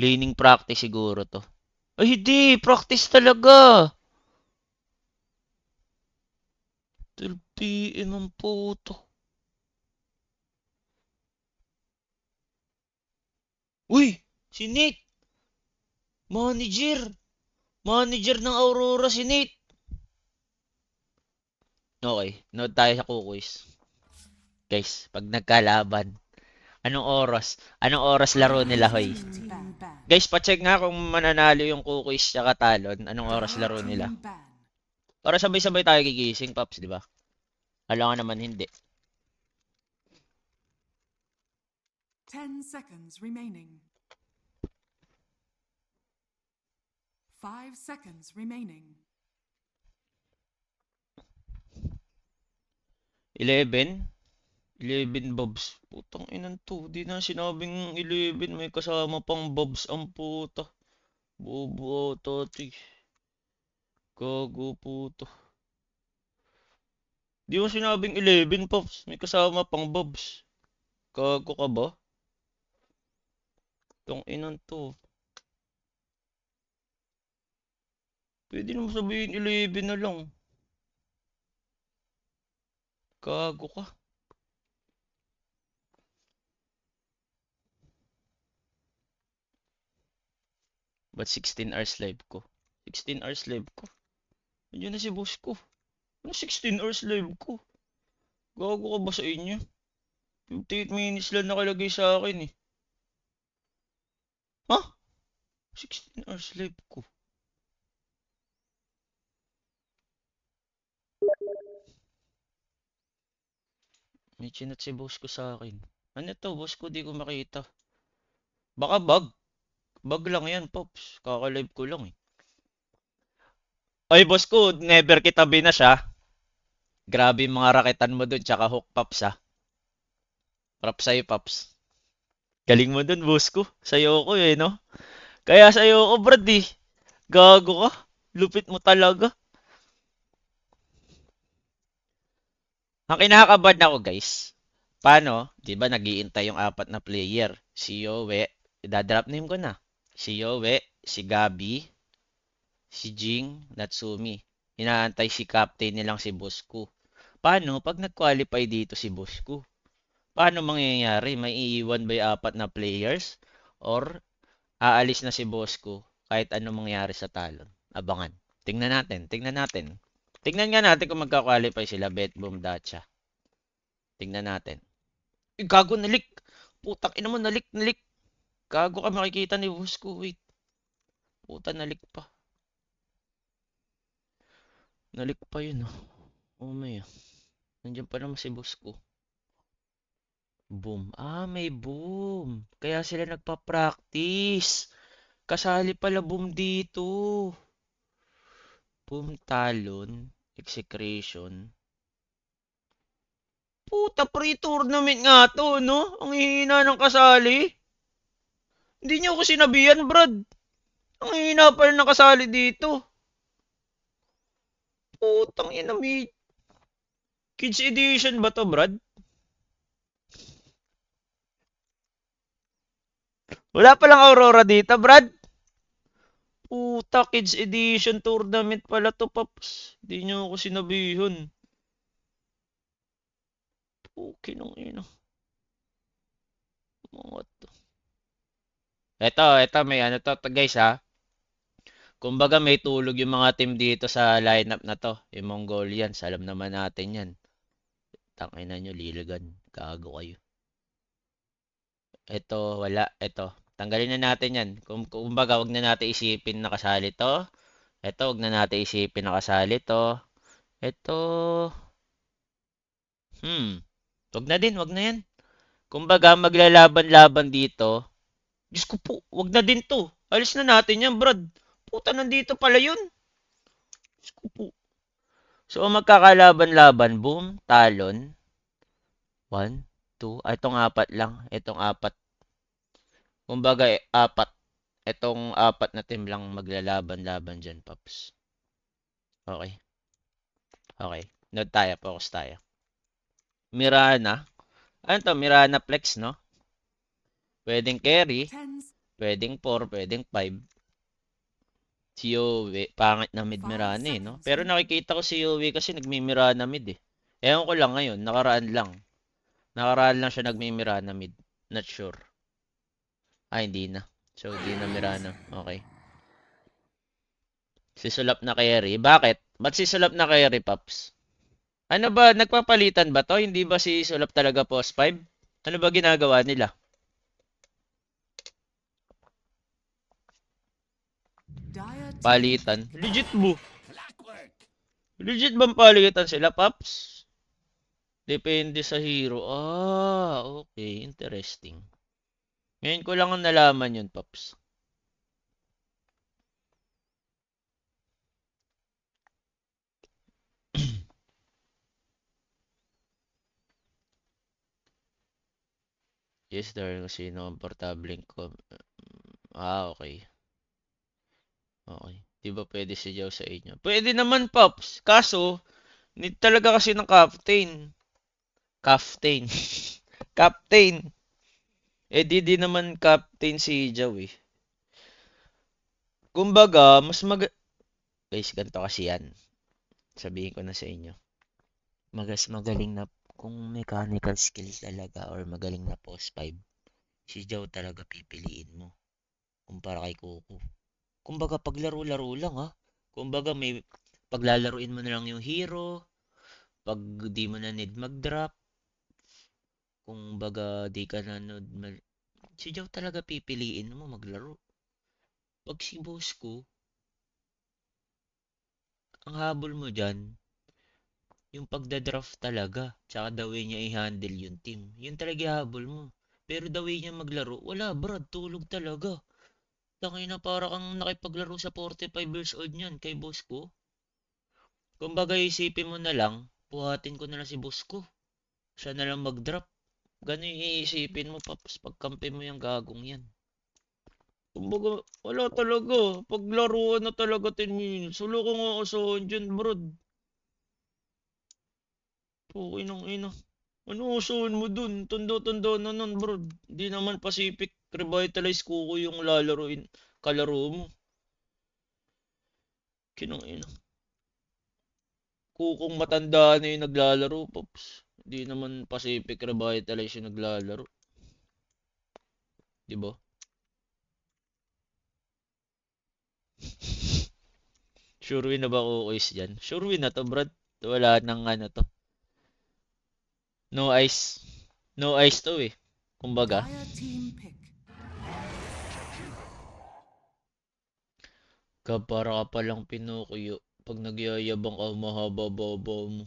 Laning practice siguro to. Ay, hindi. Practice talaga. 12 PM ang puto. Uy! Si Nate! Manager! Manager ng Aurora si Nate! Okay, nood tayo sa kukuis. Guys, pag nagkalaban, anong oras? Anong oras laro nila, hoy? Guys, pacheck nga kung mananalo yung kukuis tsaka talon. Anong oras laro nila? Para sabay-sabay tayo gigising, Paps, di ba? Alam nga naman hindi. 10 seconds remaining. 5 seconds remaining. 11? 11 Bobs. Putang inan to. Di na sinabing 11. May kasama pang Bobs ang puta. Bobo tati. Gago puto. Di mo sinabing 11, Pops. May kasama pang Bobs. Gago ka ba? Tong inan to. Pwede naman sabihin 11 na lang. Gago ka. Ba't 16 hours live ko? 16 hours live ko? Andiyan na si boss ko. Ano 16 hours live ko? Gago ka ba sa inyo? 58 minutes lang nakalagay sa akin eh. Ha? 16 hours live ko. May chinat si boss ko sa akin. Ano to, boss ko? Di ko makita. Baka bug. Bug lang yan, Pops. Kaka-live ko lang eh. Oy, boss ko, never kita binash ha. Grabe yung mga raketan mo dun, tsaka hook, Pops ha. Props sa'yo, Pops. Galing mo dun, boss ko. Sa'yo ko eh, no? Kaya sa'yo ko, brad eh. Gago ka. Lupit mo talaga. Ang kinakabad na ako, guys. Paano? Di ba nag-iintay yung apat na player? Si Yowie. Idadrop name ko na. Si Yowie, si Gabi, si Jing, Natsumi. Inaantay si captain nilang si Bosco. Paano pag nag-qualify dito si Bosco? Paano mangyayari? May iiwan ba yung apat na players? Or aalis na si Bosco kahit ano mangyari sa talon? Abangan. Tingnan natin. Tingnan natin. Tingnan nga natin kung magka-qualify sila. Bet, boom, dacha. Tingnan natin. Gago, nalik! Putak ina mo, nalik, nalik! Gago ka makikita ni Bosco. Wait. Puta, nalik pa. Nalik pa yun, oh. Oh, may. Nandiyan pa naman si Bosco. Boom. Ah, may boom. Kaya sila nagpa-practice. Kasali pala boom dito. Boom talon. Execration. Puta, pre-tournament nga to, no? Ang hihina ng kasali. Hindi niyo ako sinabihan, Brad. Ang hihina pa rin ng kasali dito. Putang ina, may kids edition ba to, Brad? Wala palang Aurora dito, Brad. Puta, kids edition tournament pala to, Paps. Hindi niyo ako sinabihan. Okay nung ina. Mga to. Ito, may ano to, guys ha. Kumbaga may tulog yung mga team dito sa lineup na to. Yung Mongolians, alam naman natin yan. Tangina nyo, liligan. Gago kayo. Ito, wala. Ito. Tanggalin na natin yan. Kumbaga, wag na natin isipin na kasali to. Ito, wag na natin isipin na kasali to. Ito. Wag na din, wag na yan. Kumbaga, maglalaban-laban dito. Diyos ko po, wag na din to. Alis na natin yan, Brad. Puta, nandito pala yun. Diyos ko po. So, magkakalaban-laban. Boom, talon. 1, 2. Itong apat lang. Itong apat. Kumbaga, apat. Itong apat na team lang maglalaban-laban dyan, Paps. Okay. Okay. Note tayo. Focus tayo. Mirana. Ano to? Mirana Flex, no? Pwedeng carry. 10 Pwedeng 4, pwedeng 5. Si Yowie, pangit na mid 5 Mirana eh, no? seconds Pero remaining. nakikita ko si Yowie kasi nagmimirana mid eh. Ewan ko lang ngayon, nakaraan lang. Nakaraan lang siya nagmimirana mid. Not sure. Ah, hindi na. So, di na Mirana. Okay. Si Sulap na carry. Bakit? Ba't si Sulap na carry, Paps? Ano ba, nagpapalitan ba to? Hindi ba si Sulap talaga post 5? Ano ba ginagawa nila? Dire team Palitan. pick. Legit mo. Legit bang palitan sila, Paps? Depende sa hero. Ah, okay. Interesting. Ngayon ko lang ang nalaman yun, Paps. Yes, there kung sino komportableng ko. Ah, okay. Okay. Di ba pwede si Joe sa inyo? Pwede naman, Pops. Kaso, need talaga kasi ng captain. Captain. Captain. Eh, di naman captain si Joe eh. Kumbaga, Guys, ganito kasi yan. Sabihin ko na sa inyo. Magaling na kung mechanical skill talaga or magaling na post 5, si Joe talaga pipiliin mo kumpara kay Coco. Kumbaga paglaro-laro lang ha. Kumbaga may paglalaruin mo na lang yung hero, pag di mo na need mag-drop, kung baga di ka na si Joe talaga pipiliin mo maglaro. Pag si boss ko, ang habol mo dyan, yung pagda-draft talaga, tsaka the way niya i-handle yung team. Yun talaga habol mo. Pero the way niya maglaro, wala brad, tulog talaga. Tangay na para kang nakipaglaro sa 45 years old niyan kay boss ko. Kumbaga isipin mo na lang, buhatin ko na lang si boss ko. Siya na lang mag-drop. Ganun yung iisipin mo paps pagkampi mo yung gagong yan. Kumbaga, wala talaga. Paglaruan na talaga 10 minutes. Wala ko nga asahan dyan, brad. Okay nang ina. Ano asahan mo dun? Tondo-tondo na nun, brad. Di naman Pacific Revitalize Kuko yung lalaroin. Kalaro mo. Kinang ina. Kukong matanda na yung naglalaro, Pops. Di naman Pacific Revitalize yung naglalaro. Di ba? Sure win na ba ako is dyan? Sure win na to, Brad. Wala nang ano to. No ice. No ice to eh. Kumbaga. Dire team pick. Kapara ka palang Pinocchio. Pag nagyayabang ka, mahaba-baba mo.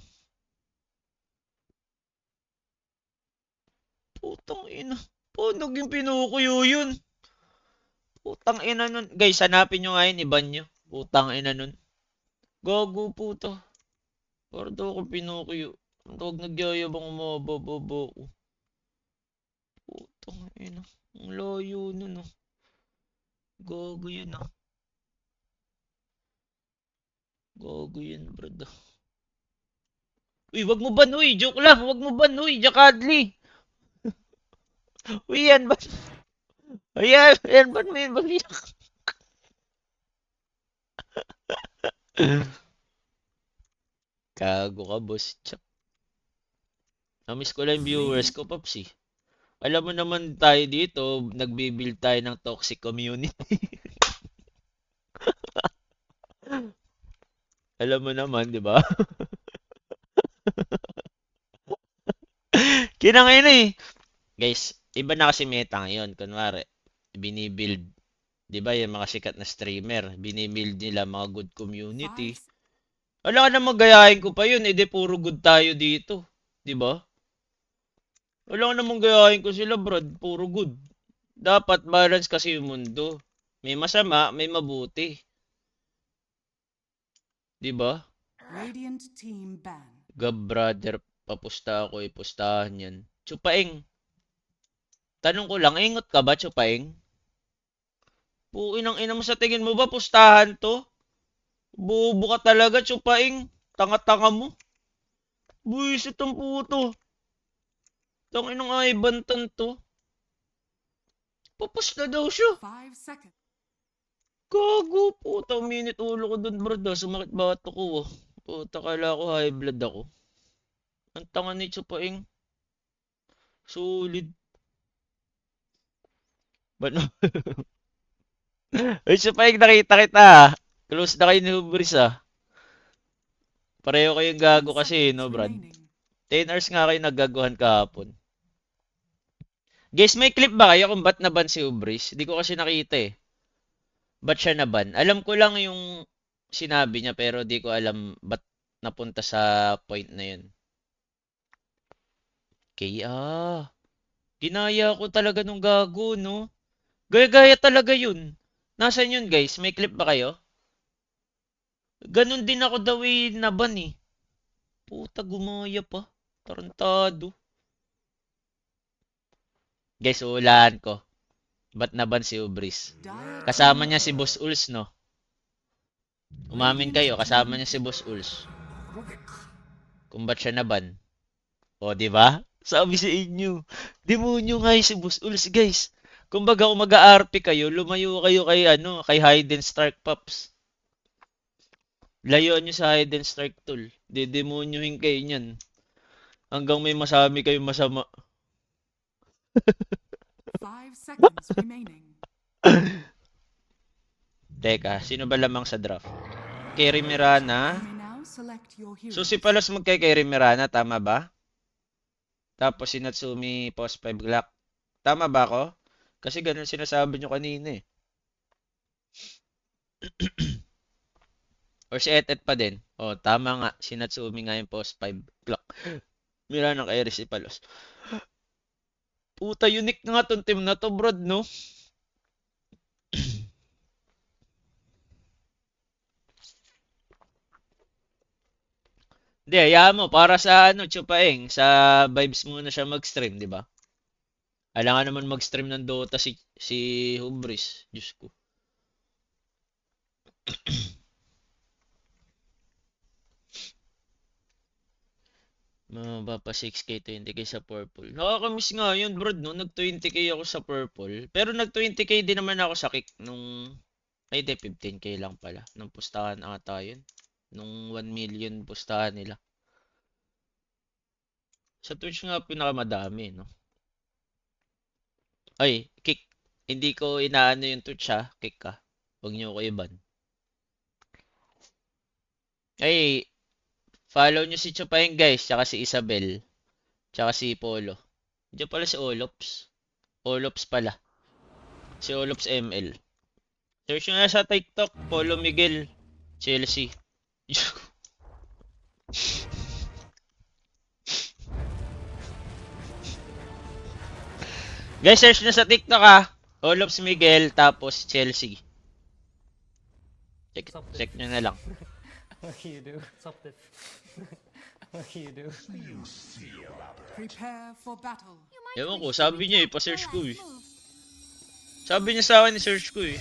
Putang ina. Paano naging Pinocchio yun? Putang ina nun. Guys, hanapin nyo nga yun, iban nyo. Putang ina nun. Gago puta. Para daw ako Pinocchio. Ang tawag nagyayabang umabababa ko. Putang ina. Ang layo nun ah. Gago yun ah. Gago yun, brad ah. Uy, wag mo ban, uy. Joke lang. Wag mo ban, uy. Jakadli. Uy, yan ba? Ayan, yan ban mo yun. Baliyak. Kago ka, boss. Tsak. Namiss ko lang yung viewers ko, Paps eh. Alam mo naman tayo dito, nagbibuild tayo ng toxic community. Alam mo naman, di ba? Kinangina eh. Guys, iba na kasi meta ngayon. Kunwari, binibuild. Di ba yung mga sikat na streamer, binibuild nila mga good community. 5. Wala ka na magayahin ko pa yun, edi puro good tayo dito. Di ba? Wala ka namang gayahin ko sila, brad. Puro good. Dapat balance kasi yung mundo. May masama, may mabuti. Di ba? Radiant team ban. Gab, brother, papusta ako, ipustahan yan. Chupaing, tanong ko lang, ingot ka ba, Chupaing? Puin ang ina mo sa tingin mo ba, pustahan to? Bubo ka talaga, Chupaing. Tanga-tanga mo. Buisit ang puto. Tangin ng ay bantan to. Papus na daw siya. 5 seconds. Gago, puta, minute ulo ko dun, bro. Sumakit bato ko, oh. Puta, kala ko high blood ako. Ang tanga ni Chupaing. Solid. Ba't mo? Ay, Chupaing, nakita kita, ah. Close na kayo ni Hubris, ah. Pareho kayong 10 gago kasi, no, seconds Brad? remaining. 10 hours nga kayo naggaguhan kahapon. Guys, may clip ba kayo kung ba't naban si Hubris? Hindi ko kasi nakita, eh. Ba't siya naban? Alam ko lang yung sinabi niya, pero di ko alam ba't napunta sa point na yun. Kaya, ginaya ko talaga nung gago, no? Gaya-gaya talaga yun. Nasaan yun, guys? May clip ba kayo? Ganon din ako the way naban, eh. Puta, gumaya pa. Tarantado. Guys, ulaan ko. Ba't naban si Ubris? Dire Kasama team niya si win. Boss Uls, no? Umamin Radiant kayo, kasama team niya si win. Boss Uls. Kung ba't siya naban. O, di ba? Sabi sa inyo. Demonyo nga yung si Boss Uls, guys. Kumbaga, kung mag-ARP kayo, lumayo kayo kay, ano, kay Hidden Stark Pops. Layuan nyo sa Hidden Stark tool. Dedemonyohin kayo niyan. Hanggang may masabi kayo masama. 5 seconds remaining. Teka, sino ba lamang sa draft? Kerry Mirana. You may now select your So, heroes. si Palos magkay Kerry Mirana, tama ba? Tapos si Natsumi post 5 Glock. Tama ba ako? Kasi ganun sinasabi nyo kanina, eh. Or si Etet pa din. Oh, tama nga. Si Natsumi nga yung post 5 Glock. Mirana kay si Palos. Puta, unique na nga tong team na to, brod, no? Hindi, hayaan mo. Para sa, ano, Chupaeng. Sa vibes muna siya mag-stream, di ba? Alangan naman mag-stream ng Dota si Hubris. Diyos ko. Mababa pa 6K, 20K sa purple. Nakakamiss nga yun, bro, no? Nag 20K ako sa purple. Pero nag 20K din naman ako sa kick nung... Ay, di, 15K lang pala. Nung pustahan ata yun. Nung 1 million pustahan nila. Sa Twitch nga pinakamadami, no? Ay, kick. Hindi ko inaano yung Twitch, ha? Kick ka. Huwag niyo ko iban. Ay, follow nyo si Chupain, guys. Tsaka si Isabel. Tsaka si Polo. Diyan pala si Olops. Olops pala. Si Olops ML. Search nyo na sa TikTok. Polo Miguel. Chelsea. Guys, search na sa TikTok, ha. Olops Miguel. Tapos Chelsea. Check nyo na lang. What can you do? Stop it. What can you do? Prepare for battle. Ewan ko, sabi niya eh, pa-search ko eh. Sabi niya sa akin, search ko eh.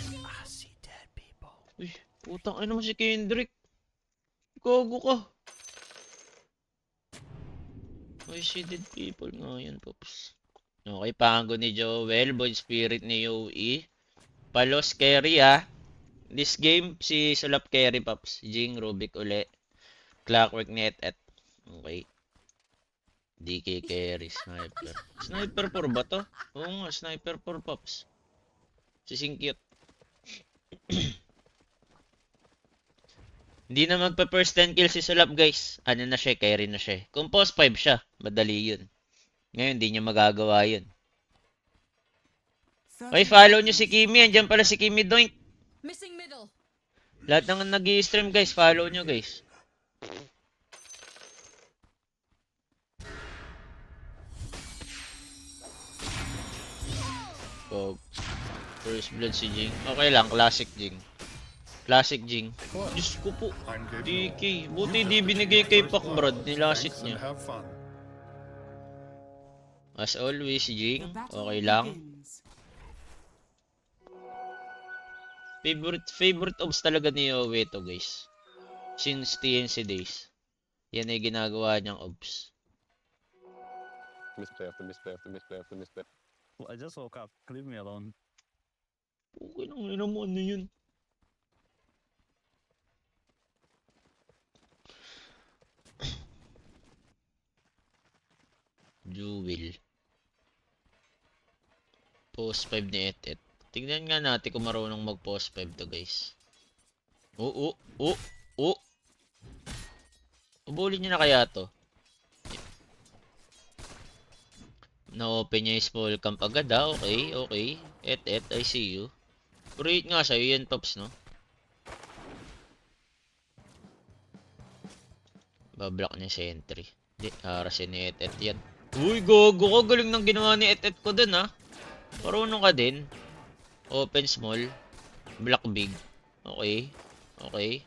Uy, putang ina mo si Kendrick. Gogo ka. I see dead people nga yan, Pops. Okay, pango ni Joel, Boy Spirit ni UE. Palos carry, ah. This game, si Sulap carry, Pops. Jing, Rubik uli. Clockwork net at. Okay. DK carry, sniper. Sniper 4 ba to? Oo nga, sniper 4, Pops. Si Singkyot. Hindi na magpa-first 10 kill si Sulap, guys. Ano na siya, carry na siya. Kung post 5 siya, madali yun. Ngayon, hindi niya magagawa yun. 30 Okay, follow nyo seconds. si Kimi. Andiyan pala si Kimi Doink. Missing middle. Lahat ng nag-i-stream, guys, follow nyo, guys. Oh, first blood si Jing. Okay lang, classic Jing. Classic Jing. Diyos ko po. DK. Buti di binigay kay Pacbrad. Nilasit niya. As always, The Jing. battle Okay lang. begins. Favorite obs talaga ni Yowie to, guys. Since TNC days. Yan ay ginagawa niyang obs. Misplay after misplay after misplay after misplay. Well, I just woke up. Leave me alone. ina mo, ano yun? Jewel. Post 5 ni Etet. Tignan nga natin kung marunong mag post 5 to guys. Oo, oo, oo. Ubulin niyo na kaya to. Na-open niya yung small camp agad ha. Okay, okay. Et, I see you. Create nga sa'yo yan, Pops, no? Bablock niya sentry. Di, harasin ni Et yan. Uy, gogo ko. Galing ng ginawa ni Et ko dun, ha? Marunong ka din. Open small. Block big. Okay. Okay.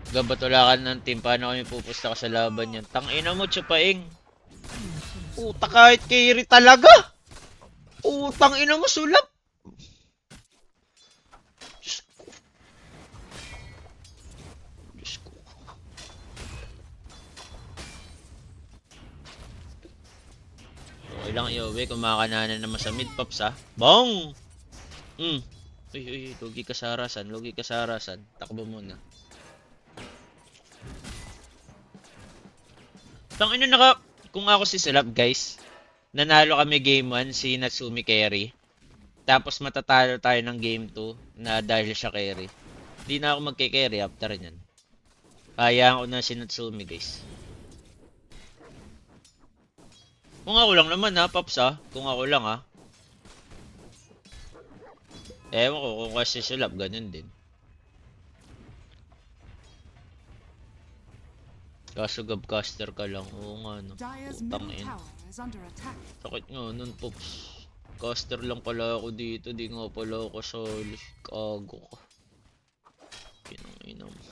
Gabat wala ka ng team. Paano kami pupusta ka sa laban yan? Tangina mo, Chupaing. Puta kahit carry talaga. Utang ina mo, sulap. Diyos ko. Diyos ko. Okay lang, Yowie. Kumakananan naman sa mid, Pops, ha? Bong! Uy, uy, lugi ka sa harasan. Lugi ka sa harasan. Takbo muna. Tangina kung ako si Sulap, guys. Nanalo kami game 1 si Natsumi carry. Tapos matatalo tayo ng game 2 na dahil siya carry. Hindi na ako magke-carry after nyan. Kaya ko na si Natsumi, guys. Kung ako lang naman ha, Pops ha. Kung ako lang ha. Ewan ko kung kasi Sulap, ganun din. Kaso gabcaster ka lang. Oo nga no. Dire's Utang middle ina. tower is under attack. Sakit nga nun, Pops. Caster lang pala ako dito. Di nga pala ako kasali. Kago ka. Pinang mo.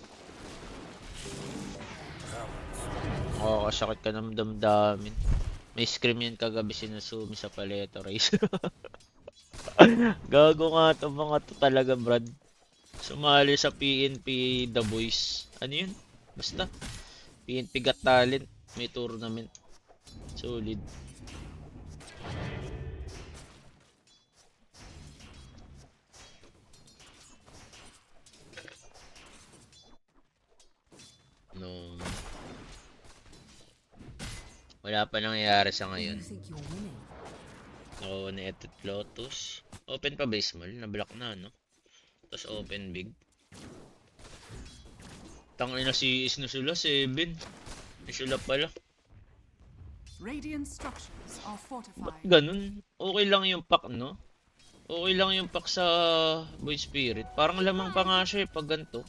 Nakakasakit ka ng damdamin. May scream yan kagabi sinasumi sa paleta race. Gago nga to mga to talaga, Brad. Sumali sa PNP The Boys. Ano yun? Basta. PNP Got Talent. May tournament. Solid. No. Wala pa nangyayari sa ngayon. Oo, na Etet Lotus. Open pa ba small? Na-block na, no? Tapos open big. Tangin na si Is na sila, 7. Di sila pala. Radiant structures are Ba't fortified. ganun? Okay lang yung pack, no? Okay lang yung pack sa Void Spirit. Parang lamang pa nga siya pag ganito.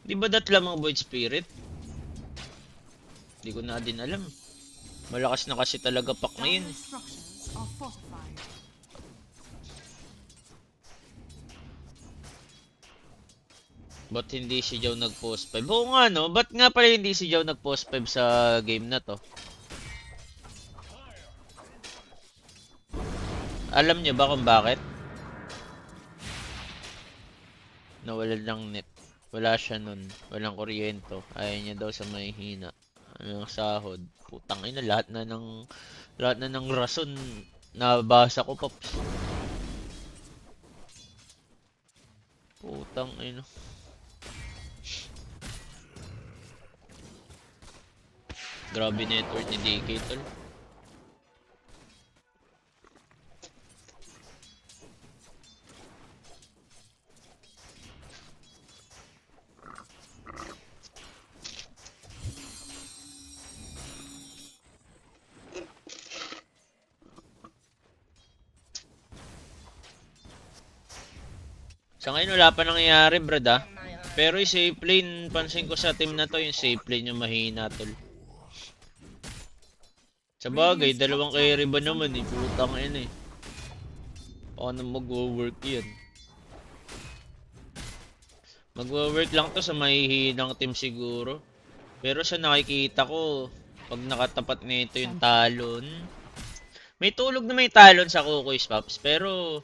Di ba dat lamang Void Spirit? Di ko na din alam. Malakas na kasi talaga pack ngayon. Dire structures are fortified. Ba't hindi si Joe nag-post 5? Oo nga no, ba't nga pala hindi si Joe nag-post 5 sa game na to? Alam niyo ba kung bakit? Nawalan ng net. Wala siya nun. Walang kuryento. Ayaw niya daw sa may hina. Anong sahod. Putang ina, lahat na ng rason nabasa ko, Pops. Putang ina. Grabe network ni DK tol. Sa ngayon wala pa nangyayari, brad ah. Pero yung safe lane, pansin ko sa team na to, yung safe lane yung mahina tol. Sa bagay, dalawang carry ba naman eh, putang ina eh. Paano mag-work yan? Mag-work lang to sa mahihinang team siguro. Pero sa nakikita ko, pag nakatapat nito yung talon. May tulog na may talon sa Kukoy's Pops, pero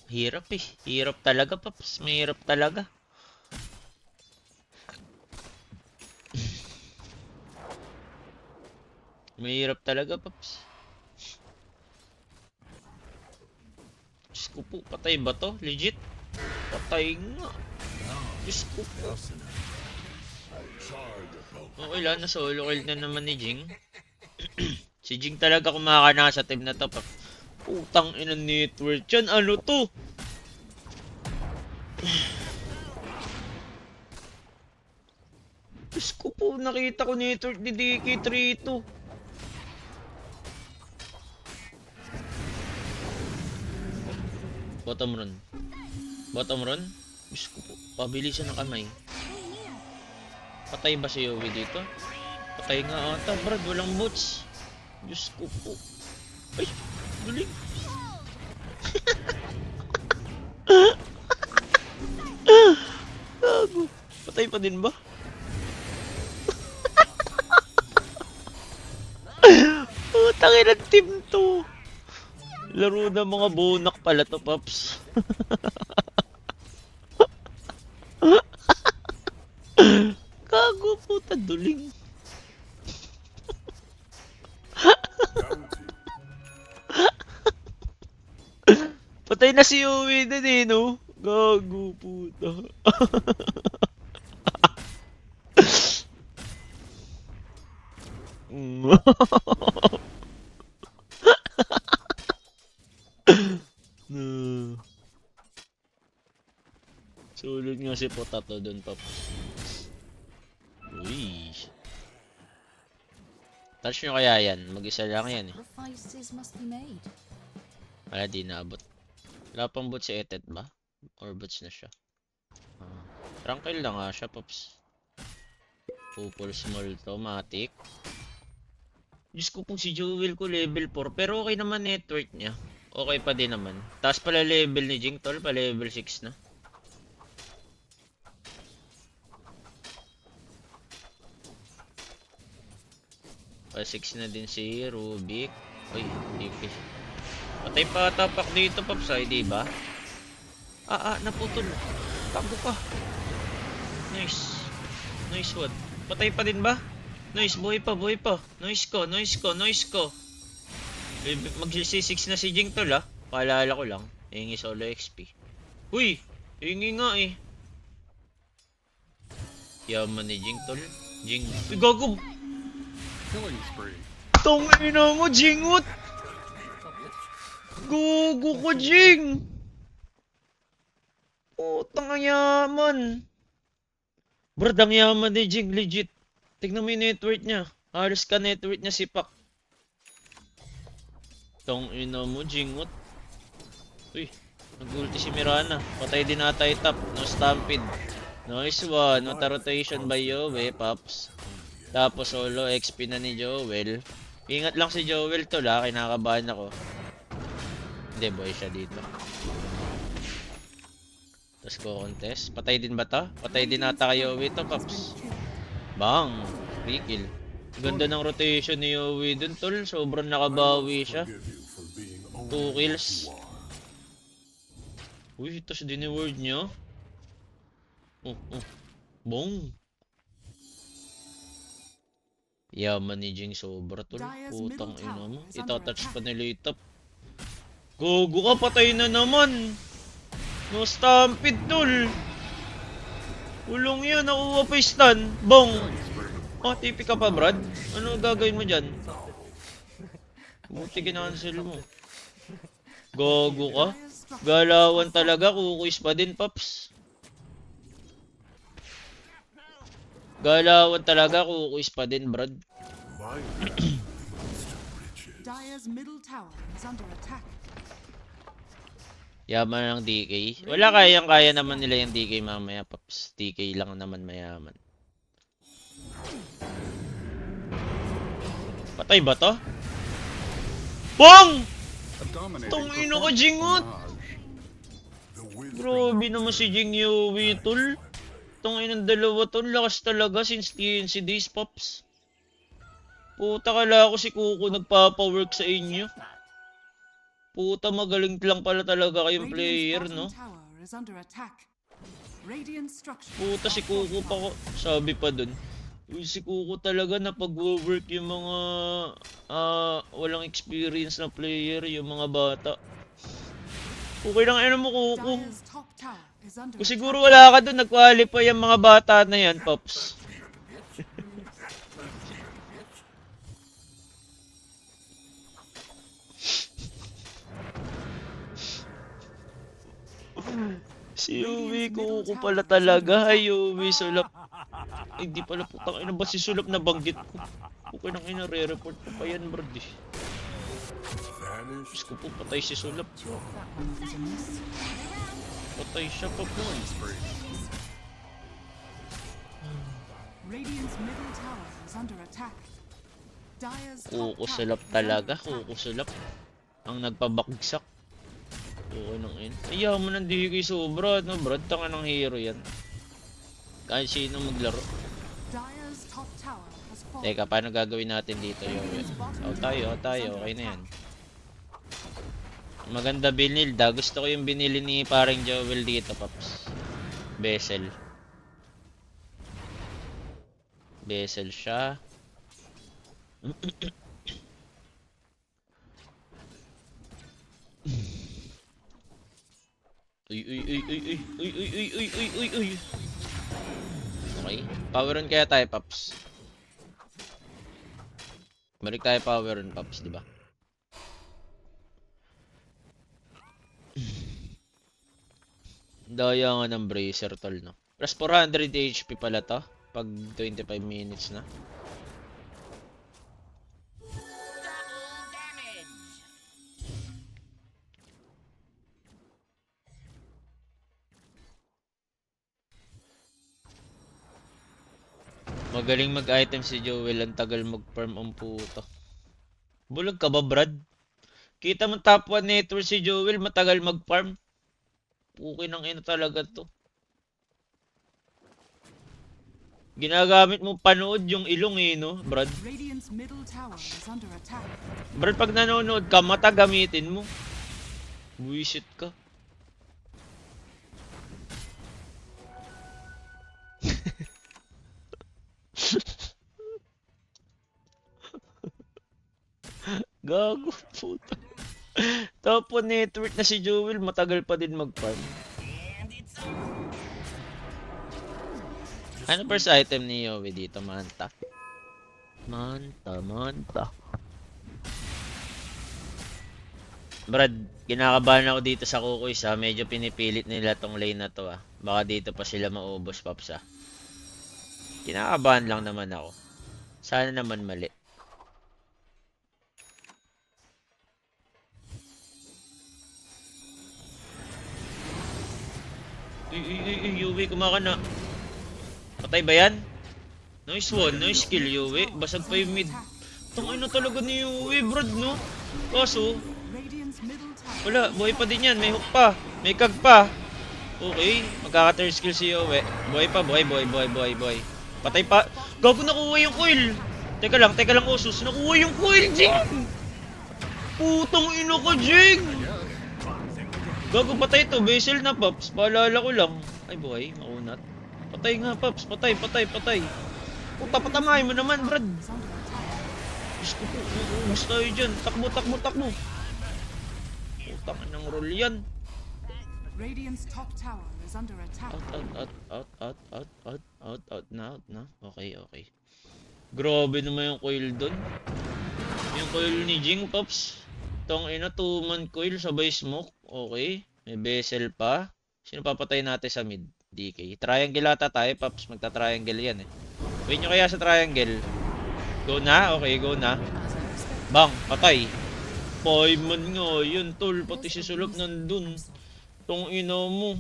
hirap eh. Hirap talaga, Pops. Mahirap talaga. Mahirap talaga, Paps. Diyos ko po, patay ba to? Legit? Patay nga. Diyos ko po. Okay lang, na-solo kill na naman ni Jing. Si Jing talaga kumakana sa team na to, Paps. Putang ina network yan. Ano to? Diyos ko po, nakita ko network ni DK32. Bottom run. Bottom run? Diyos ko po, pabilisan ng kamay. Patay ba si Yowie dito? Patay nga ata, brad. Walang bots. Diyos ko po. Ay, galing. Gago. Patay pa din ba? Putang ina team to. Laro na mga bonak pala to, Paps. Gago, puta, duling. Patay na si Yowie din eh, no? Gago, puta. No. Sulit nga si Potato dun, Paps. Uy. Touch nyo kaya yan? Mag-isa lang yan eh. Sacrifices must be made. Wala, di naabot. Wala pang bot si Etet ba? Or bots na siya? Tranquil lang nga siya, Pops. Pupul small to, matik. Diyos ko po si Jewel ko level 4. Pero okay naman network niya. Okay pa din naman. Taas pala level ni Jing, tol. Pa level 6 na. Pa 6 na din si Rubik. Uy, DP. Patay pa tapak dito, Pops, ay, diba? Naputol. Tago ka. Nice. Nice one. Patay pa din ba? Nice, buhay pa, buhay pa. Nice ko, nice ko, nice ko. Mag-6 na si Jing, tol, ah. Paalala ko lang. Hingi solo XP. Uy! Hingi nga eh. Yaman ni Jing, tol. Jing. Uy, gago! Killing spree. Tongina mo, Jingot! Gugu ko, Jing! Putang ang yaman. Brad, ang yaman ni Jing, legit. Tignan mo yung network niya. Halos ka network niya si Pak. Tongina mo, Jingot. Uy, nag-ulti si Mirana. Patay din ata yung top. No stampede. Nice one. Mata rotation by Yowie, Pops. Tapos solo XP na ni Joel. Ingat lang si Joel to la, kinakabahan ako. Hindi, boy siya dito. Tapos ko contest. Patay din ba to? Patay din ata kay Yowie to, Pops. Bang! Free kill. Ganda ng rotation ni Yowie dun, tol. Sobrang nakabawi siya. 2 kills. Uy, tapos dineward niya. Bong! Yaman ni Jing sobra, tol. Putang ina mo. Itatouch pa nila yung top. Gogo ka, patay na naman. No stampede, tol. Ulong yan, nakuha pa yung stun. Bong! TP ka pa, Brad? Ano gagawin mo dyan? Buti kinancel mo. Gogo ka? Galawan talaga, kukuis pa din, Paps. Galawan talaga, kukuis pa din, Brad. Dire's middle tower is under attack. Yaman ng DK. Wala, kaya naman nila yung DK mamaya, Paps. DK lang naman mayaman. Patay ba to? Bong! Tungino ko, Jingot! Grabe naman si Jing Yowie, tol. Tungin ng dalawa, tol. Lakas talaga since TNC days, Pops. Puta, kala ko si Kuko nagpapawork sa inyo. Puta, magaling lang pala talaga kayong player, no? Tower is under attack. Radiant structures Puta, si are Kuko pa ko. Sabi pa dun. Uy, si Kuko talaga na pag-work yung mga walang experience na player, yung mga bata. Okay lang ano mo, Kuko. Dire's top tower is under Kung attack. siguro wala ka doon, nag-qualify yung mga bata na yan, Pops. Si Yui, Kuko pala talaga. Ay, Yui, Sulap. Ay, di pala putang ina ba si Sulap na banggit ko. Okay nang ina, re-report ko pa yan, bro. Diyos ko po, patay si Sulap. Patay siya pa po. Spree. Radiant's middle tower is under attack. Dire's top Kuko tower Sulap is talaga. under attack. Kuko Sulap. Ang nagpabaksak. Okay nang ina. Ayaw mo nang di kay sobra, no, bro? Tanga ng hero yan. Kahit sino maglaro. Dire's top tower has fallen. Teka, paano gagawin natin dito, Yowie? Tayo. Okay na yan. Maganda binilda. Gusto ko yung binili ni parang Joel dito, Paps. Bezel. Bezel siya. Uy. Okay. Power on kaya tayo, Paps. Balik tayo power on, Paps, di ba? Daya nga ng bracer, tol, no? Plus 400 HP pala to. Pag 25 minutes na. Magaling mag-item si Joel. Ang tagal mag-farm ang puto. Bulag ka ba, Brad? Kita mo top 1 network si Joel. Matagal mag-farm. Pukin ng ina talaga to. Ginagamit mo panood yung ilong eh, no, Brad? Radiant's middle tower is under attack. Brad, pag nanonood ka, mata gamitin mo. Buisit ka. Gago, puta. Top 1 network na si Joel, matagal pa din mag-farm. Ano first item ni Yowie dito, Manta? Manta. Brad, kinakabahan ako dito sa Kukoy ha. Medyo pinipilit nila tong lane na to ah. Baka dito pa sila maubos, Paps ah. Kinakabahan lang naman ako. Sana naman mali. Yui, kumaka na. Patay ba yan? Nice one, nice kill, Yui. Basag pa yung mid. Tangay na talaga ni Yui, Brad, no? Kaso, Radiant's middle tower. wala, buhay pa din yan. May hook pa. May kag pa. Okay, magkaka-turn skill si Yui. Buhay pa, buhay. Patay pa. Gago, nakuha yung coil. Teka lang, Usus. Nakuha yung coil, Jing! Putang ina ko, Jing! Gago, patay to. Basil na, Paps. Paalala ko lang. Ay, buhay. Maunat. Patay nga, Paps. Patay. Puta, patamay mo naman, Brad. Is under attack. Diyos ko po. Uubos tayo dyan. Takbo. Putang inang roll yan. Radiant's top tower is under attack. Out na. Okay. Grabe naman yung coil dun. Yung coil ni Jing, Pops. Tong ina, 2-man coil, sabay smoke. Okay. May bezel pa. Sino papatay natin sa mid? DK. Triangle ata tayo, Pops. Magta-triangle yan eh. Wait nyo kaya sa triangle. Go na? Okay, go na. Bang, patay. 5-man nga yun, tol. Pati si Sulap nandun. Tong ina mo.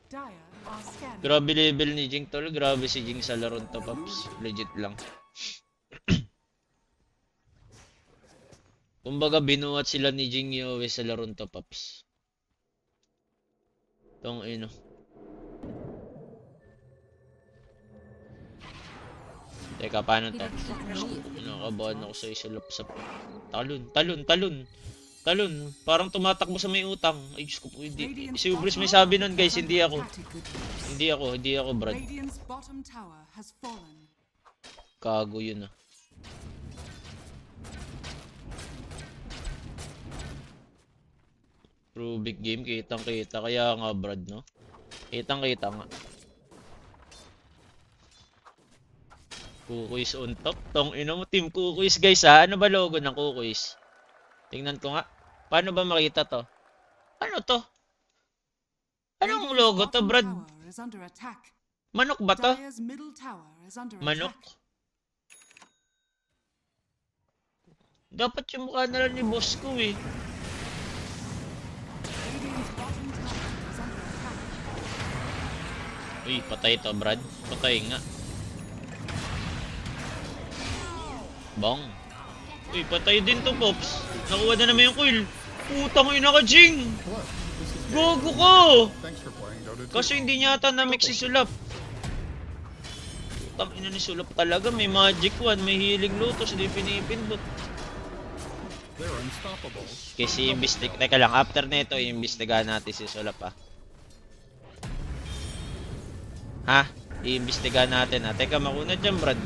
Dire are scanning. Grabe level ni Jing, tol. Grabe si Jing sa laron to, Paps. Legit lang. Kumbaga, binuhat sila ni Jing Yowie sa laron to, Paps. Tong ino. Teka, paano to? Kinakabahan ako sa isulap sa... Talon. Parang tumatakbo sa may utang. Ay, Diyos ko po, hindi. Si Ubris may sabi nun, guys. Hindi ako, Brad. Radiant's bottom tower has fallen. Kago yun ah. Rubik game, kitang-kita. Kaya nga, Brad, no? Kitang-kita nga. Kukuis on top. Tong ino mo, team Kukuis, guys, ha? Ano ba logo ng Kukuis? Tingnan ko nga. Paano ba makita to? Ano to? Anong logo to, Bottom Brad? tower is under attack. Manok ba to? Dire's middle tower is under Manok? attack. Dapat yung mukha na lang ni boss ko eh. Radiant's bottom tower is under attack. Uy, patay to, Brad. Patay nga. Bong. Uy, patay din to, Pops. Nakuha na naman yung coil. Putang ina ka, Jing! Hello, this is Gabe. Gogo ko! Thanks for playing Dota 2. Kaso hindi niya ata na-mix si Sulap. Putang ina ni Sulap talaga. May magic one, may healing lotus, hindi pinipindot. They're unstoppable. Kasi teka lang, after nito, iimbestigahan natin si Sulap ah. Ha? Iimbestigahan natin ah. Teka, makunat dyan, Brad.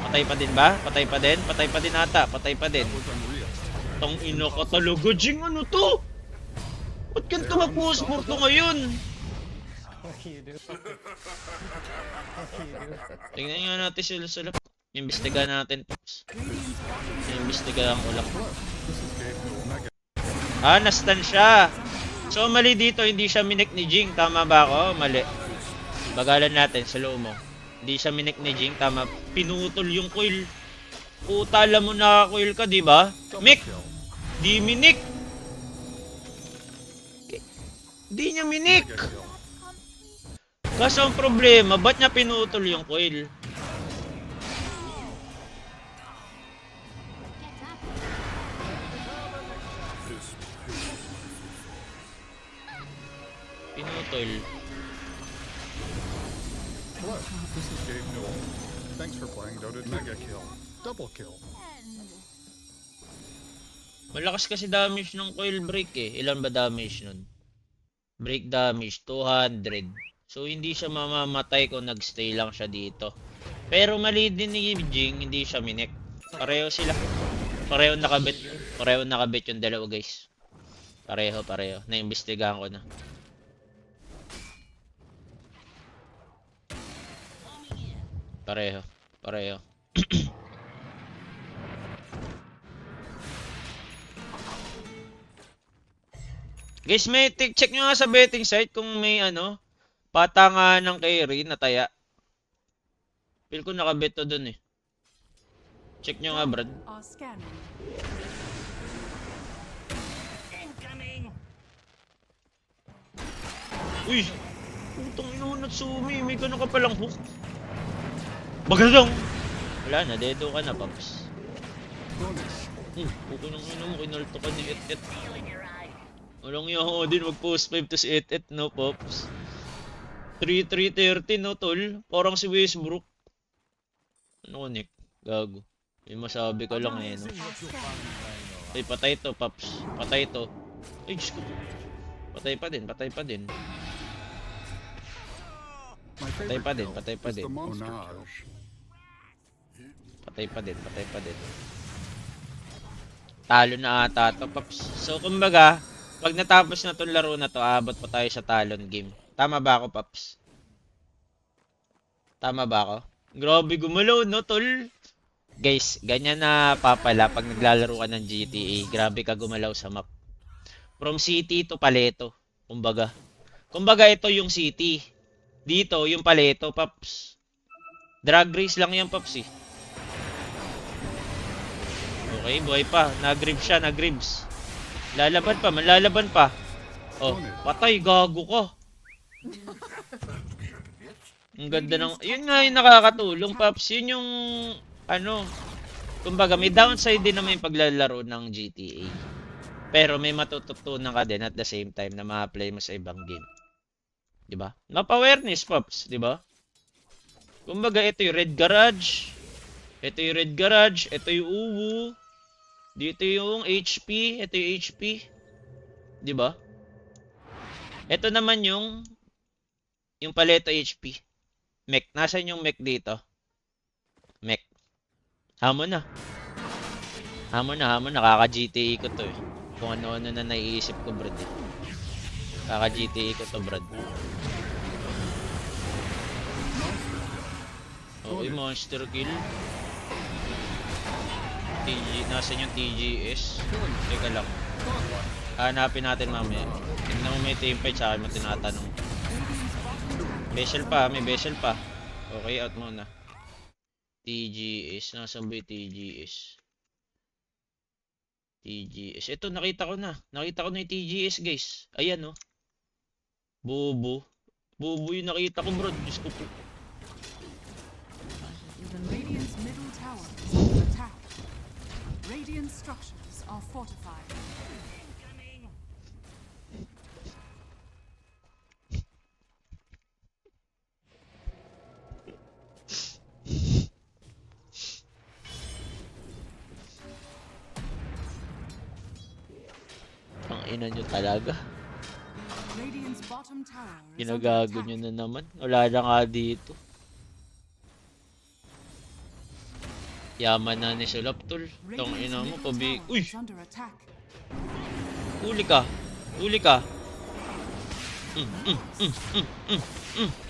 Patay pa din ba? Patay pa din? Patay pa din ata. Patay pa din. Was unreal. Tang ina ka talaga, Jing. Ano to? Ba't ganito mag-post-sport to ngayon? What do you do? What do you do? Tingnan nga natin sila Sulap. Iimbestigahan natin, Pops. Radiant's bottom Iimbestigahan ko lang. Hello, this is Gabe Newell Mega. Ah, nastan siya. So, mali dito. Hindi siya minik ni Jing. Tama ba ako? Mali. Bagalan natin. Slow mo. Hindi siya minik ni Jing. Tama. Pinutol yung coil. Puta, alam mo naka-coil ka, di ba? Double Mick! kill. Di minik! Di niya minik! Mega kill. Kaso ang problema, ba't niya pinutol yung coil? Pinutol. Hello, this is Gabe Newell. Thanks for playing Dota 2. Mega kill. Double kill. Malakas kasi damage ng coil break eh. Ilan ba damage nun? Break damage, 200. So, hindi siya mamamatay kung nagstay lang siya dito. Pero mali din ni Jing, hindi siya minik. Pareho sila. Pareho nakabit. Pareho nakabit yung dalawa, guys. Pareho. Naimbestigahan ko na. Pareho. Guys, may check nyo nga sa betting site kung may patangan ng carry na taya. Feel ko nakabet to dun eh. Check nyo nga, Brad. are scanning. Uy! Putang ina mo, Natsumi. May gano'n ka palang hook. Bagadong! Wala na, dedo ka na, Paps. Bonus. Puko ng ina mo, kinalto ka ni Et-Et. Walang yung ako din, mag-post 5 to si Et-Et, no, Pops? 3-3-30, no, tol? Parang si Westbrook. Ano ko, Nick? Gago. May masabi ka lang eh, no? Are scanning. Ay, patay to, Paps. Patay to. Ay, Diyos ko. Patay pa din. My favorite pa din, kill patay pa is din. the monster kill. Patay pa din. Talo na ata to, Paps. So, kumbaga, pag natapos na tong laro na to, aabot pa tayo sa talon game. Tama ba ako, Paps? Tama ba ako? Grabe, gumalaw, no, tol? Guys, ganyan na papala pag naglalaro ka ng GTA. Grabe ka gumalaw sa map. From city to paleto. Kumbaga ito yung city. Dito yung paleto, Paps. Drag race lang yan, Paps eh. Okay, buhay pa. Nag-ribs siya, nag-ribs. Malalaban pa. Oh, patay, gago ka. Ang ganda ng... Yun nga yung nakakatulong, Paps. Yun yung... Kumbaga, may downside din naman yung paglalaro ng GTA. Pero may matututunan ka din at the same time na ma-apply mo sa ibang game. Diba? Mapa-awareness, Pops. Diba? Kumbaga, ito yung Red Garage. Ito yung Uwu. Dito yung HP. Ito yung HP. Diba? Ito naman yung paleto HP. Mech. Nasaan yung mech dito? Mech. Hamon na. Hamon na, hamon na. Kaka-GTE ko to eh. Kung ano-ano na naiisip ko, Brad eh. Kaka-GTE ko to, Brad. Okay, monster kill. Nasaan yung TGS? Teka lang. Hanapin natin mamaya. Tignan mo may teamfight sa akin mo tinatanong. Vessel pa, may vessel pa. Okay, out muna. TGS, nasaan ba yung TGS? TGS. Ito, nakita ko na. Nakita ko na yung TGS, guys. Ayan, oh. Bobo. Bobo yung nakita ko, bro. Diyos ko po. Radiant's middle tower is under attack. Radiant structures are fortified. Ang ina nyo talaga. Radiant's bottom tower is under Ginagago attack. nyo na naman. Wala na nga dito. Yaman na ni Sulaptol. Tong Radiant's ina mo, middle pabi... tower Uy! is under attack. Huli ka! Huli ka!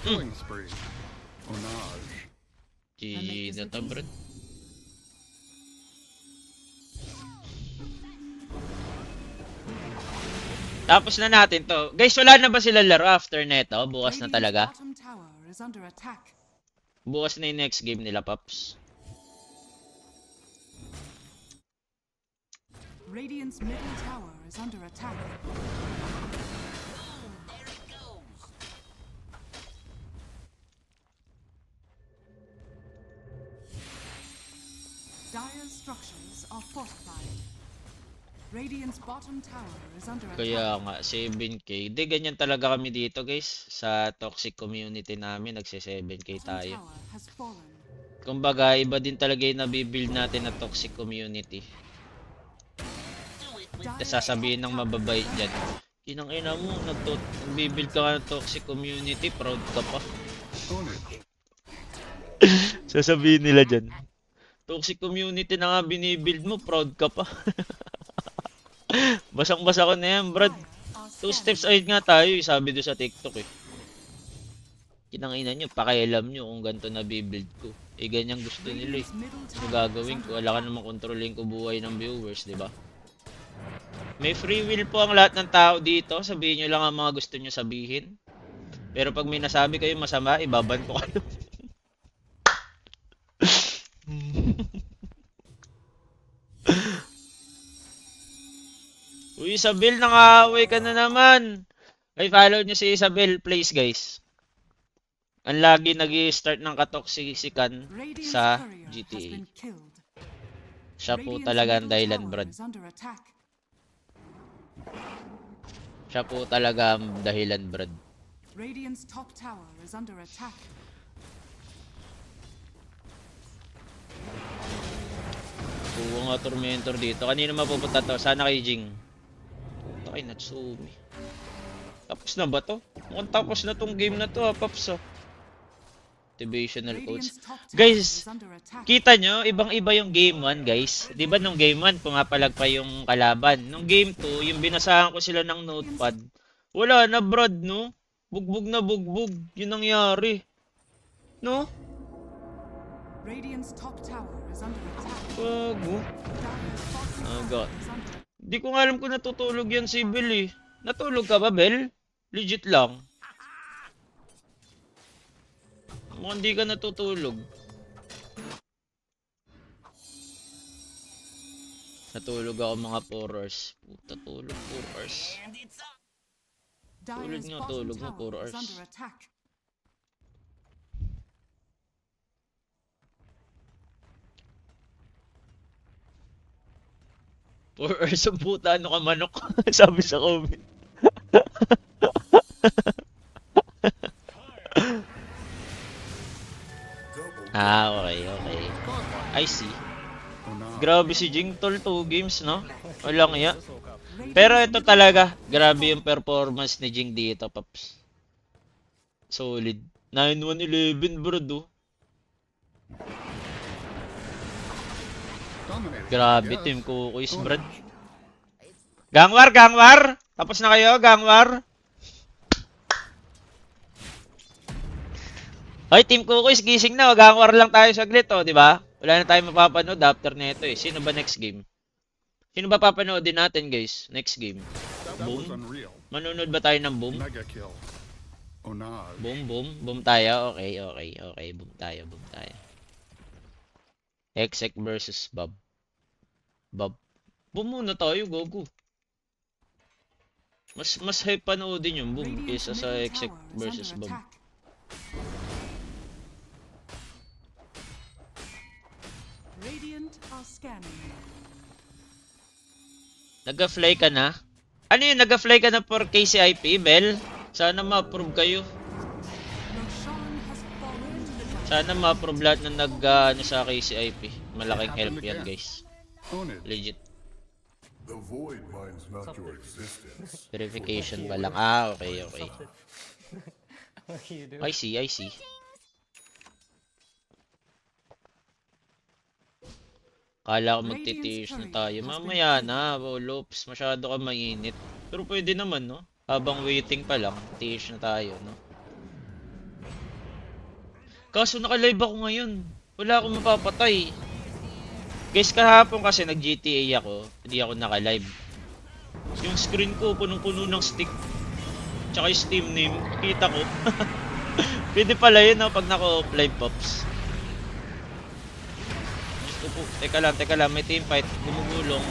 Killing spree. Onage. GG na to, bro. Tapos na natin to. Guys, wala na ba sila laro after neto? Bukas na Radiant's talaga. bottom tower is under attack. Bukas na yung next game nila, Paps. Radiant's middle tower is under attack. Dire's structures are fortified. Radiant's bottom tower is under attack. Kaya nga, 7k. Di, ganyan talaga kami dito, guys. Sa toxic community namin, nagse 7k Bottom tayo. tower has fallen. Kumbaga, iba din talaga yung nabibuild natin na toxic community. Tapos sasabihin ng mababait dyan, inang ina mo, nagbibuild ka nga ng toxic community, proud ka pa. Own it. Sasabihin nila dyan, toxic community na nga binibuild mo, proud ka pa. Basang-basa ko na yan, Brad. Dire are 2 steps scanning. ahead nga tayo, sabi doon sa TikTok eh. Kinangina nyo, pakialam nyo kung ganito na bibuild ko. Eh, ganyan gusto nila eh. Radiant's middle Ano tower is gagawin ko? under Wala ka attack. namang kontrolin ko buhay ng viewers, di ba? May free will po ang lahat ng tao dito. Sabihin nyo lang ang mga gusto nyo sabihin. Pero pag may nasabi kayo masama, ibaban ko kayo. Uy, Isabel, nang-aaway ka na naman. Ay, follow nyo si Isabel, please, guys. Ang lagi nag-i-start ng katoksisikan Radiant's sa courier has GTA. been killed. Siya po Radiant's talaga ang middle dahilan, tower Brad. is under attack. Siya po talaga ang dahilan, Brad. Radiant's top tower is under attack. Kuha nga Tormentor dito. Kanino mapupunta to? Sana kay Jing. Puta kay Natsumi. Tapos na ba to? Mukhang tapos na tong game na to, ha, Paps, ha. Motivational quotes. Radiant's top tower Guys, is under attack. kita nyo, ibang-iba yung game 1, guys. Di ba nung game 1, pumapalag pa yung kalaban. Nung game 2, yung binasahan ko sila ng notepad, wala na, Brad, no? Bugbog na bugbog. Yun nangyari. No? Radiant's top tower is under attack. Gago. Dire's bottom Oh, tower God. is under Di ko nga alam kung natutulog yan si Bel eh. Natulog ka ba, Bel? Legit lang. Mukhang di ka natutulog. Natulog ako mga 4 hours. Puta, tulog 4 hours. Dire's nga, bottom tulog mo, tower 4 is hours. under attack. Four hours ang puta, ano ka manok? Sabi sa comment. Okay, okay. I see. Onage. Grabe si Jing Tol, 2 games, no? Walang iya. Radiant's Pero ito middle talaga, tower is grabe under yung performance ni Jing dito, Paps. Solid. 9-1-11, bro, do. Dominating. Grabe, Yes. Team Kukuis, brad. Ownage. Gangwar, gangwar! Tapos na kayo, gangwar? Hoy, Team Kukuis, gising na. Gangwar lang tayo saglit, oh, di ba? Wala na tayong mapapanood after nito eh. Sino ba next game? Sino ba papanoodin natin, guys? Next game. That was Boom. unreal. Manonood ba tayo ng boom? Mega kill. Onage. Boom, boom. Boom tayo. Okay, okay, okay. Boom tayo, boom tayo. Exec versus Bob. Bob. Boom muna tayo, gogo. Mas hype panoodin yung boom Radiant's kaysa sa middle Exec tower is versus under Bob. attack. Radiant are scanning. Nag-fly ka na? Ano yun? Nag-fly ka na for KCIP, Bel? Sana ma-approve kayo. Roshan has fallen to the jungle. Sana ma-approve lahat na ano sa KCIP. Malaking help yan, guys. Ownage. Legit. The void minds not your existence. Verification pa lang. Ah, okay, okay. What are you doing? I see, I see. Kala ko magtitiis na tayo. Mamaya na, Wolops. Masyado ka mainit. Pero pwede naman, no? Habang waiting pa lang, tiis na tayo, no? Kaso naka-live ako ngayon. Wala akong mapapatay. Guys, kahapon kasi nag-GTA ako. Hindi ako naka-live. Yung screen ko, punong-puno ng stick. Tsaka yung Steam name, kita ko. Pwede pala yun, no? Pag naka-offline, Pops. Gusto po. Teka lang, may team fight. Gumugulong.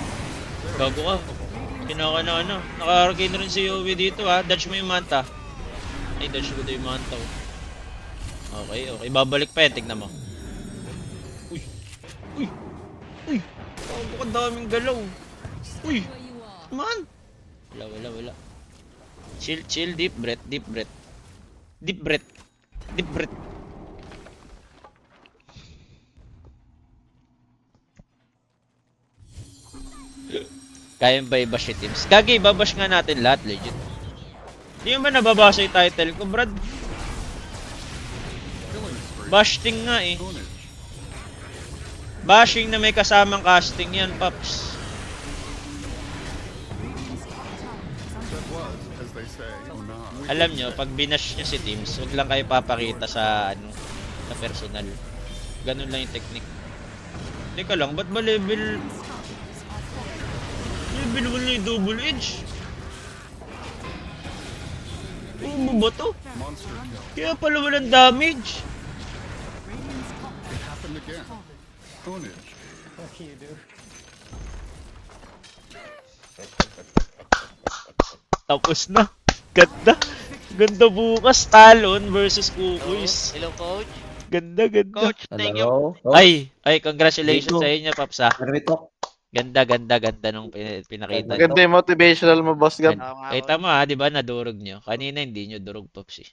Gago ka. Kinaka na ano. Naka-arcade na rin si Yowie dito ha. Dodge mo yung manta. Ay, dodge ko na yung manta. Oh. Okay, okay. Babalik pa yan. Tignan mo. Uy. Uy. Uy. Gago ka daming galaw. Uy. Man. Wala. Chill, chill. Deep breath, deep breath. Deep breath. Deep breath. Kaya ba i-bash si Teams? Gagi, babash nga natin lahat, legit. Di mo ba nababasa yung title ko, Brad? Killing spree. Bashting nga eh. Ownage. Bashing na may kasamang casting yan, Paps. Radiant's top tower is under That was, as they say, Onage. Alam nyo, pag binash nyo si Teams, huwag lang kayo papakita sa, sa personal. Ganun lang yung technique. Teka lang, ba't ba level... Level 1 na yung double edge? Ano ba to? Monster kill. Kaya pala walang damage. Radiant's top It happened again. fallen. Ownage. What are you doing? Tapos na. Ganda. Ganda bukas. Talon versus Kukuis. Hello, coach. Ganda, ganda. Coach, thank you. Hello? Ay, congratulations Dito. sa inyo, Paps, ha. Narito. Ganda nung pinakita nyo. Maganda yung motivational mo, boss Gab. Oo nga, Kita mo, ha, di ba, nadurog nyo. Kanina hindi nyo durog, Paps, eh.